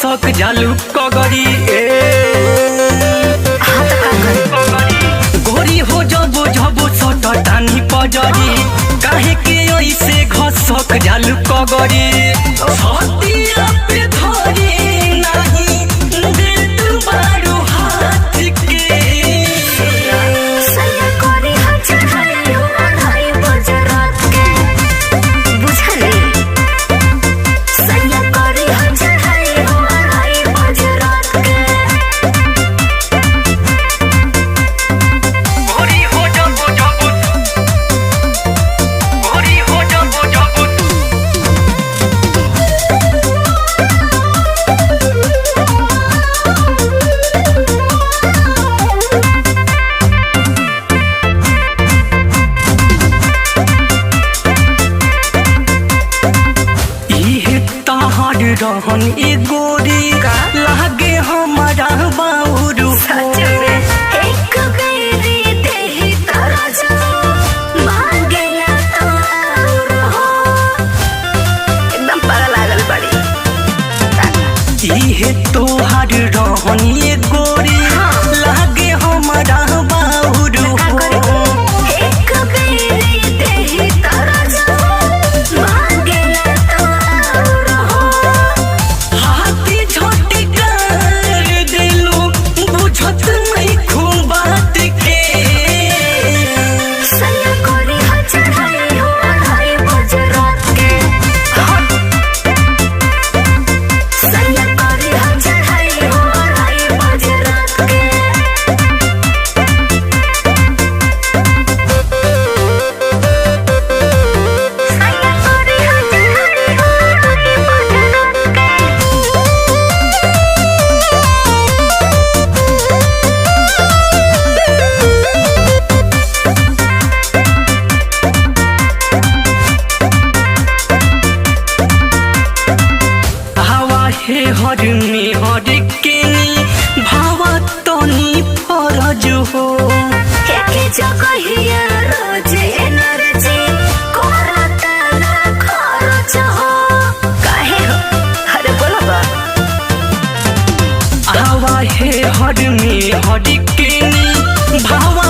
घसक जालू कगरी गोरी हो जबो जबो सट टानी पजरी काहे के ऐसे घसक जालू कगरी छतिया पे धरी नहीं देत बारू हाथ के सैया कोरी हम चढ़ाई हो अढ़ाई बजे रात के बुझले सैया कोरी हम चढ़ाई हो अढ़ाई बजे रात के गोरी हो जबो जबो गोरी हो जबो जबो तहार रहन ए गोरी लागे हमारा बाउरू सच में एक बेरी देही तारा जा मांगेला तो और हो एकदम पागल लागल बड़ी इहे तोहार रहन ए गोरी लागे हमारा बाउरू एक बेरी देही तारा जा मांगेला तो और हो हाथी झोटी कर दिलू बुझत नहीं खूब बात के सैया कोरी हम चढ़ाई हो अढ़ाई बजे रात के सैया कोरी हम चढ़ाई हो अढ़ाई बजे रात के सैया कोरी हम चढ़ाई हो अढ़ाई बजे रात हवा हे हर में हर के भावा तनी फरज हो के जगहिया रोजे एनर्जी करता ना खर्च हो काहे हो अरे बोलो बा हवा हे हर में हर के भावा